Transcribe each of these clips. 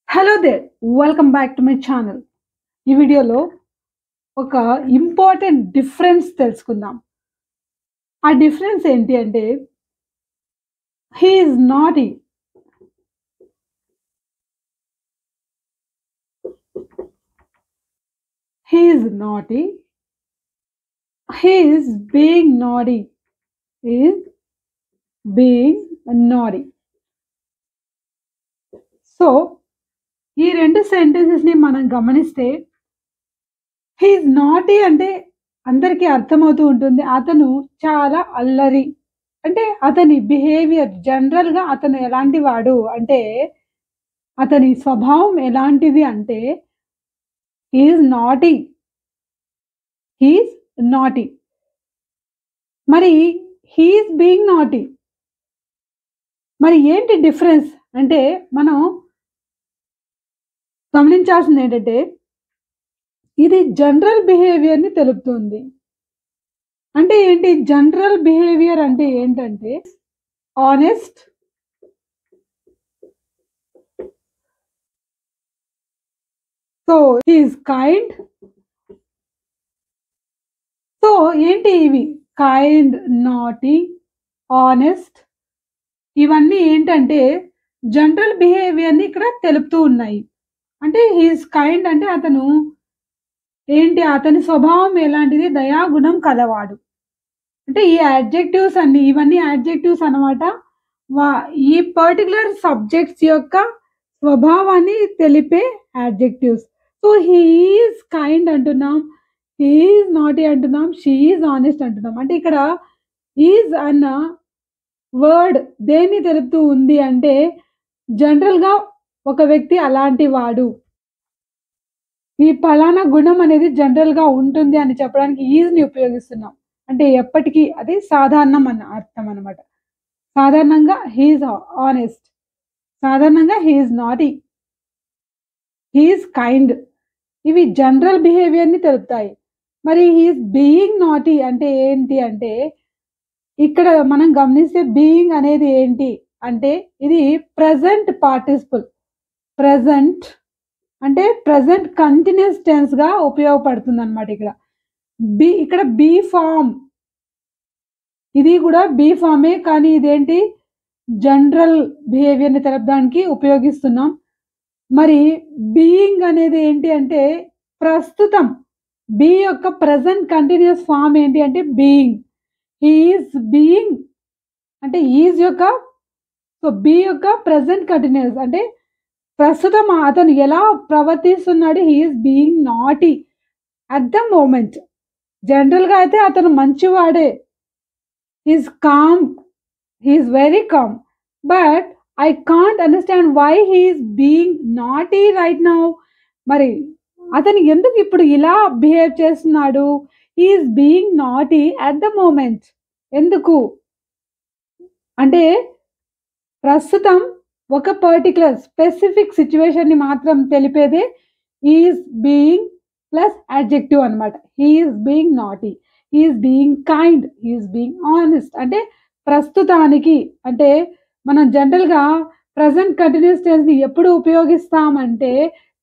Hello there! Welcome back to my channel. ఈ వీడియోలో ఒక ఇంపార్టెంట్ డిఫరెన్స్ తెలుసుకుందాం. ఆ డిఫరెన్స్ ఏంటి అంటే హి is naughty. He is naughty. He is being naughty. Is being naughty. So, ఈ 2 సెంటెన్సెస్‌ని మనం గమనిస్తే హి ఈజ్ నాటీ అంటే అందరికీ అర్థమవుతూ ఉంటుంది. అతను చాలా అల్లరి. అంటే అతని బిహేవియర్ జనరల్‌గా అతను ఎలాంటి వాడు అంటే అతని స్వభావం ఎలాంటిది అంటే హి is naughty. He is naughty. మరి హి ఈజ్ బీయింగ్ నాటీ. మరి ఏంటి డిఫరెన్స్ అంటే మనం గమనించాల్సిందేంటంటే ఇది జనరల్ బిహేవియర్‌ని తెలుపుతుంది. అంటే ఏంటి జనరల్ బిహేవియర్ అంటే ఏంటంటే honest, so he is kind. So ఏంటి ఇవి కైండ్, నాటీ, హానెస్ట్ ఇవన్నీ ఏంటంటే జనరల్ బిహేవియర్‌ని ఇక్కడ తెలుపుతూ ఉన్నాయి. అంటే హి ఈజ్ కైండ్ అంటే అతను ఏంటి అతని స్వభావం ఎలాంటిది దయాగుణం కలవాడు. అంటే ఈ యాడ్జెక్టివ్స్ అన్నీ ఇవన్నీ యాడ్జెక్టివ్స్ అన్నమాట. వా ఈ పర్టిక్యులర్ సబ్జెక్ట్స్ యొక్క స్వభావాన్ని తెలిపే adjectives. So he is kind అంటున్నాం. హి ఈజ్ నాటీ అంటున్నాం. షీ ఈజ్ హానెస్ట్ అంటున్నాం. అంటే ఇక్కడ ఈజ్ అన్న వర్డ్ దేన్ని తెలుపుతూ ఉంది అంటే జనరల్‌గా ఒక వ్యక్తి అలాంటి వాడు. ఈ పలానా గుణం అనేది జనరల్‌గా ఉంటుంది అని చెప్పడానికి ఈజ్‌ని ఉపయోగిస్తున్నాం. అంటే ఎప్పటికి అది సాధారణం అన్న అర్థం అన్నమాట. సాధారణంగా హి ఈజ్ హానెస్ట్. సాధారణంగా he is naughty. He is kind. ఇవి జనరల్ బిహేవియర్‌ని తెలుపుతాయి. మరి హి ఈజ్ బీయింగ్ నాటీ అంటే ఏంటి అంటే ఇక్కడ మనం గమనిస్తే బీయింగ్ అనేది ఏంటి అంటే ఇది ప్రెజెంట్ పార్టిసిపుల్. ప్రెజెంట్ అంటే ప్రెజెంట్ కంటిన్యూయస్ టెన్స్‌గా ఉపయోగపడుతుందన్నమాట ఇక్కడ. ఇక్కడ బీ ఫార్మ్ ఇది కూడా బీ ఫార్మే కానీ ఇదేంటి జనరల్ బిహేవియర్‌ని తెలపడానికి ఉపయోగిస్తున్నాం. మరి బీయింగ్ అనేది ఏంటి అంటే ప్రస్తుతం బీ యొక్క ప్రెజెంట్ కంటిన్యూయస్ ఫార్మ్ ఏంటి అంటే బీయింగ్. హి ఈజ్ బీయింగ్ అంటే ఈజ్ యొక్క సో బీ యొక్క ప్రెజెంట్ కంటిన్యూయస్ అంటే ప్రస్తుతం అతను ఎలా ప్రవర్తిస్తున్నాడు he is being naughty at the moment. జనరల్‌గా అయితే అతను మంచివాడే. He is calm. He is very calm. But I can't understand why he is being naughty right now. మరి అతను ఎందుకు ఇప్పుడు ఇలా బిహేవ్ చేస్తున్నాడు? He is being naughty at the moment. ఎందుకు? అంటే ప్రస్తుతం ఒక పర్టిక్యులర్ స్పెసిఫిక్ సిట్యుయేషన్‌ని మాత్రం తెలిపేదే ఈజ్ బీయింగ్ ప్లస్ యాడ్జెక్టివ్ అన్నమాట. హి is being naughty. He is being kind. He is being honest. అంటే ప్రస్తుతానికి అంటే మనం జనరల్‌గా ప్రెజెంట్ కంటిన్యూయస్ టెన్స్‌ని ఎప్పుడు ఉపయోగిస్తామంటే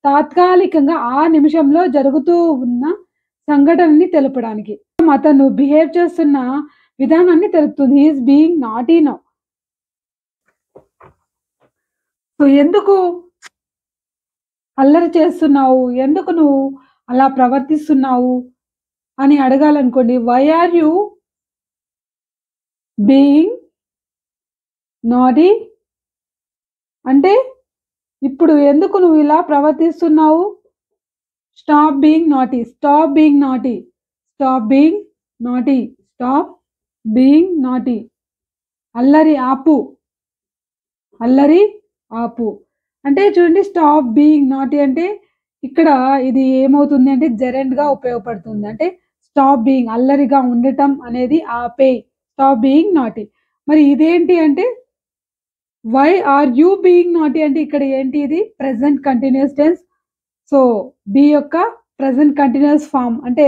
తాత్కాలికంగా ఆ నిమిషంలో జరుగుతూ ఉన్న సంఘటనని తెలపడానికి. అతను బిహేవ్ చేస్తున్న విధానాన్ని తెలుపుతుంది. He is being naughty now. So ఎందుకు అల్లరి చేస్తున్నావు? ఎందుకు నువ్వు అలా ప్రవర్తిస్తున్నావు? అని అడగాలనుకోండి. Why are you being naughty? అంటే ఇప్పుడు ఎందుకు నువ్వు ఇలా ప్రవర్తిస్తున్నావు? Stop being naughty. Stop being naughty. Stop being naughty. Stop being naughty. అల్లరి ఆపు. అల్లరి ఆపు. అంటే చూడండి స్టాప్ బీయింగ్ నాటీ అంటే ఇక్కడ ఇది ఏమవుతుంది అంటే జెరెండ్‌గా ఉపయోగపడుతుంది. అంటే స్టాప్ బీయింగ్ అల్లరిగా ఉండటం అనేది ఆపేయి. Stop being naughty. మరి ఇదేంటి అంటే why are you being naughty అంటే ఇక్కడ ఏంటి ఇది present continuous tense. So be యొక్క ప్రెజెంట్ కంటిన్యూయస్ ఫార్మ్ అంటే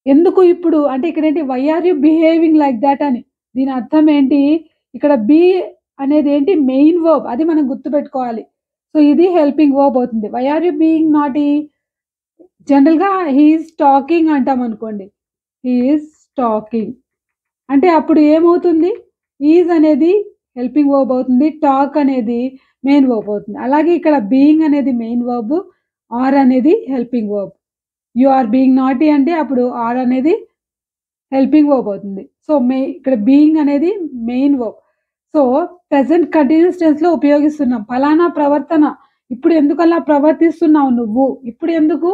ఎందుకు ఇప్పుడు అంటే ఇక్కడేంటి why are you behaving like that అని. దీని అర్థం ఏంటి? ఇక్కడ బీ అనేది ఏంటి మెయిన్ వర్బ్ అది మనం గుర్తుపెట్టుకోవాలి. సో ఇది హెల్పింగ్ వర్బ్ అవుతుంది. Why are you being naughty? జనరల్‌గా హి ఈస్ టాకింగ్ అంటామనుకోండి. He is talking. అంటే అప్పుడు ఏమవుతుంది? ఈజ్ అనేది హెల్పింగ్ వర్బ్ అవుతుంది. టాక్ అనేది మెయిన్ వర్బ్ అవుతుంది. అలాగే ఇక్కడ బీయింగ్ అనేది మెయిన్ వర్బ్. ఆర్ అనేది helping verb. You are being naughty అంటే అప్పుడు ఆర్ అనేది హెల్పింగ్ వర్బ్ అవుతుంది. సో, ఇక్కడ బీయింగ్ అనేది main verb. So, present continuous టెన్స్‌లో ఉపయోగిస్తున్నాం. ఫలానా ప్రవర్తన. ఇప్పుడు ఎందుకలా ప్రవర్తిస్తున్నావు నువ్వు? ఇప్పుడు ఎందుకు?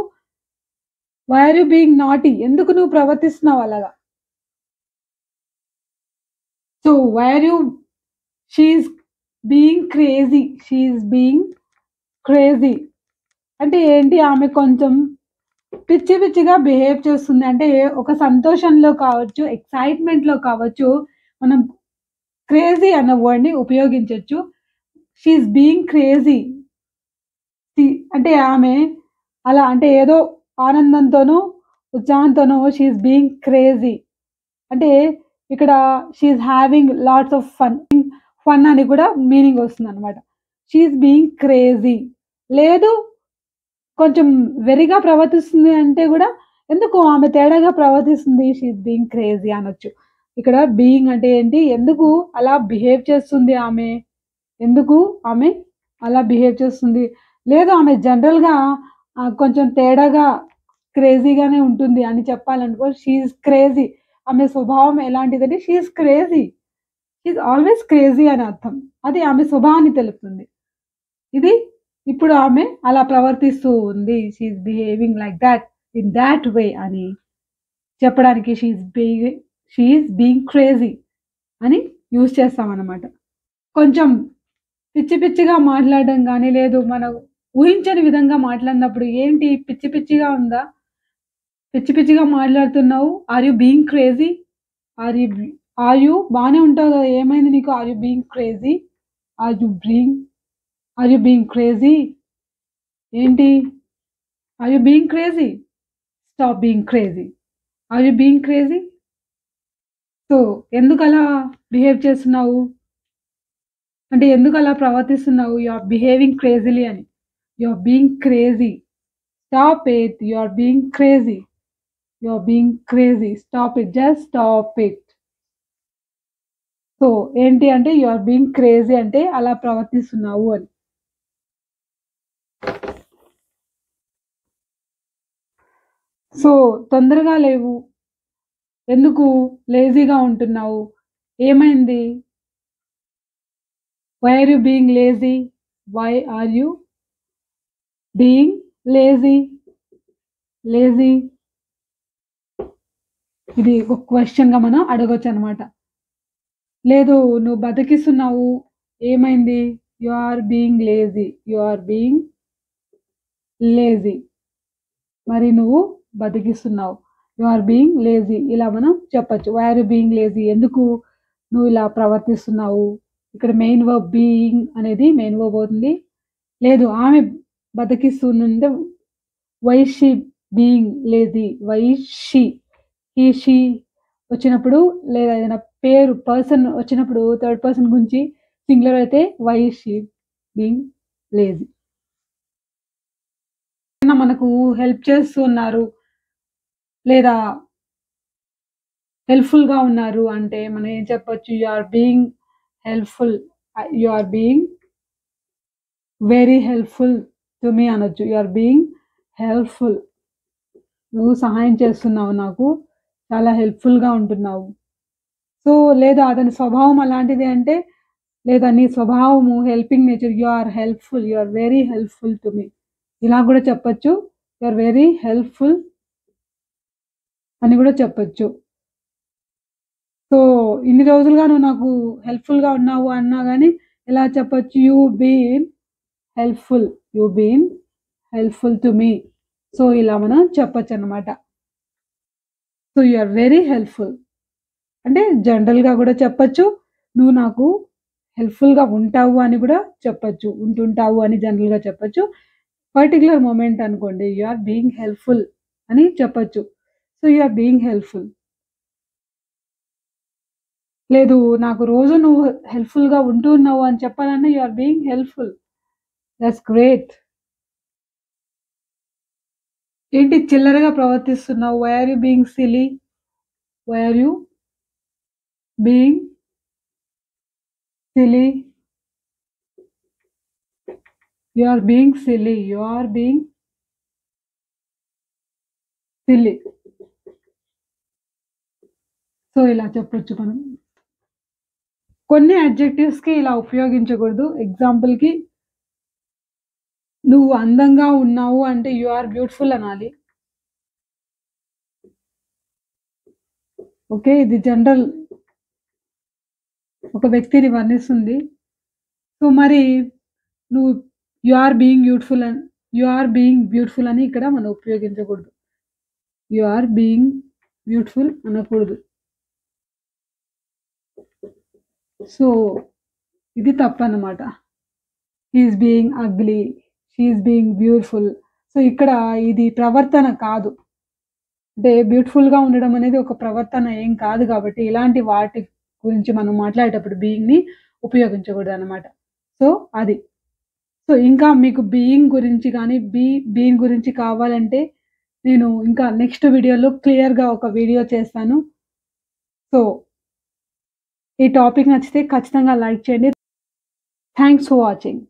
Why are you being naughty? ఎందుకు నువ్వు ప్రవర్తిస్తున్నావు అలాగా? So, why are you she is being crazy. She is being crazy. అంటే ఏంటి? ఆమె కొంచెం పిచ్చి పిచ్చిగా బిహేవ్ చేస్తుంది. అంటే ఒక సంతోషంలో కావచ్చు, ఎక్సైట్‌మెంట్‌లో కావచ్చు, మనం క్రేజీ అన్న వర్డ్‌ని ఉపయోగించొచ్చు. She is being crazy. సి అంటే ఆమె అలా అంటే ఏదో ఆనందంతోనో, ఉత్సాహంతోనో షీ ఈస్ బీయింగ్ క్రేజీ. అంటే ఇక్కడ she is having lots of fun. Fun అని కూడా మీనింగ్ వస్తుందనమాట. She is being crazy. లేదు కొంచెం వెర్రిగా ప్రవర్తిస్తుంది అంటే గూడా, ఎందుకు ఆమె తేడాగా ప్రవర్తిస్తుంది. షీ ఈస్ బీయింగ్ క్రేజీ అనొచ్చు. ఇక్కడ బీయింగ్ అంటే ఏంటి? ఎందుకు అలా బిహేవ్ చేస్తుంది ఆమె? ఎందుకు ఆమె అలా బిహేవ్ చేస్తుంది? లేదు ఆమె జనరల్‌గా కొంచెం తేడాగా క్రేజీగానే ఉంటుంది అని చెప్పాలనుకో షీ ఈస్ క్రేజీ. ఆమె స్వభావం ఎలాంటిదంటే she is crazy. She is always crazy అని అర్థం. అది ఆమె స్వభావాన్ని తెలుపుతుంది. ఇది ఇప్పుడు ఆమె అలా ప్రవర్తిస్తూ ఉంది. She is behaving like that, in that way అని చెప్పడానికి షీ ఈస్ బీయింగ్ క్రేజీ అని యూజ్ చేస్తామనమాట. కొంచెం పిచ్చి పిచ్చిగా మాట్లాడడం గాని, లేదు మనం ఊహించని విధంగా మాట్లాడినప్పుడు ఏంటి పిచ్చి పిచ్చిగా ఉందా? పిచ్చి పిచ్చిగా మాట్లాడుతున్నావు. Are you being crazy? Are you are you బానే ఉంటావు గదా! ఏమైంది నీకు? Are you being crazy? Are you being are you being crazy? ఏంటి? Are you being crazy? Stop being crazy. Are you being crazy? So, ఎందుకలా behave చేస్తున్నావు? అంటే ఎందుకలా ప్రవర్తిస్తున్నావు? యూ ఆర్ బిహేవింగ్ క్రేజీలీ అని. You are being crazy. Stop it. You are being crazy. You are being crazy. Stop it. Just stop it. So, ఏంటి అంటే you are being crazy అంటే అలా ప్రవర్తిస్తున్నావు అని. సో, తొందరగా లేవు. ఎందుకు లేజీగా ఉంటున్నావు? ఏమైంది? Why are you being lazy? Why are you being lazy? Lazy ఇది ఒక క్వెషన్‌గా మనం అడగొచ్చనమాట. లేదు నువ్వు బద్ధకిస్తున్నావు. ఏమైంది? You are being lazy. You are being lazy. మరి నువ్వు బద్ధకిస్తున్నావు. You are being lazy. ఇలా మనం చెప్పొచ్చు. Why are you being lazy? ఎందుకు నువ్వు ఇలా ప్రవర్తిస్తున్నావు? ఇక్కడ మెయిన్ వర్బ్ బీయింగ్ అనేది మెయిన్ వర్బ్ అవుతుంది. లేదు ఆమె బద్ధకిస్తుందంటే why she being lazy? Why she? He, she వచ్చినప్పుడు లేదా ఏదైనా పేరు పర్సన్ వచ్చినప్పుడు థర్డ్ పర్సన్ గురించి సింగులర్ అయితే why is she being lazy. మనకు హెల్ప్ చేస్తున్నారు లేదా హెల్ప్‌ఫుల్‌గా ఉన్నారు అంటే మనం ఏం చెప్పొచ్చు? You are being helpful. You are being very helpful to me అనొచ్చు. You are being helpful. నువ్వు సహాయం చేస్తున్నావు నాకు. చాలా హెల్ప్‌ఫుల్‌గా ఉంటున్నావు. సో, లేదా అతని స్వభావం అలాంటిది అంటే, లేదా నీ స్వభావము helping nature. You are helpful. You are very helpful to me. ఇలా గూడా చెప్పొచ్చు. యూ ఆర్ వెరీ హెల్ప్‌ఫుల్ అని గూడా చెప్పొచ్చు. సో, ఇన్ని రోజులుగా నువ్వు నాకు హెల్ప్‌ఫుల్‌గా ఉన్నావు అన్నా గాని ఎలా చెప్పొచ్చు? You been helpful. You been helpful to me. So, ఇలా మనం చెప్పొచ్చనమాట. So, you are very helpful. అంటే జనరల్‌గా గూడా చెప్పొచ్చు. నువ్వు నాకు హెల్ప్‌ఫుల్‌గా ఉంటావు అని గూడా చెప్పొచ్చు. ఉంటుంటావు అని జనరల్‌గా చెప్పొచ్చు. పర్టిక్యులర్ మొమెంట్ అనుకోండి. యూ ఆర్ బీయింగ్ హెల్ప్‌ఫుల్ అని చెప్పొచ్చు. So, you are being helpful. లేదు నాకు రోజు నువ్వు హెల్ప్‌ఫుల్‌గా ఉంటూ ఉన్నావు అని చెప్పాలన్నా you are being helpful. That's great. ఏంటి చిల్లరగా ప్రవర్తిస్తున్నావు? Why are you being silly? Why are you being silly? You are being silly. You are being silly. So, ఇలా చెప్పొచ్చు మనం. కొన్ని అడ్జెక్టివ్స్‌కి ఇలా ఉపయోగించకూడదు. ఎగ్జాంపుల్‌కి నువ్వు అందంగా ఉన్నావు అంటే యూ ఆర్ బ్యూటిఫుల్ అనాలి. ఓకే. ఇది జనరల్ ఒక వ్యక్తిని వర్ణిస్తుంది. సో, మరి నువ్వు you are being beautiful you are being beautiful అని ఇక్కడ మనం ఉపయోగించకూడదు. యూ ఆర్ బీయింగ్ బ్యూటిఫుల్ అనకూడదు. సో, ఇది తప్పన్నమాట. He is being ugly. She is being beautiful. So, ఇక్కడ ఇది ప్రవర్తన కాదు. అంటే బ్యూటిఫుల్‌గా ఉండడం అనేది ఒక ప్రవర్తన ఏం కాదు కాబట్టి, ఇలాంటి వాటి గురించి మనం మాట్లాడేటప్పుడు బీయింగ్‌ని ఉపయోగించకూడదనమాట. సో, అది. సో, ఇంకా మీకు బీయింగ్ గురించి గానీ, బీయింగ్ గురించి కావాలంటే, నేను ఇంకా నెక్స్ట్ వీడియోలో క్లియర్‌గా ఒక వీడియో చేస్తాను. సో, ఈ టాపిక్ నచ్చితే ఖచ్చితంగా లైక్ చేయండి. Thanks for watching.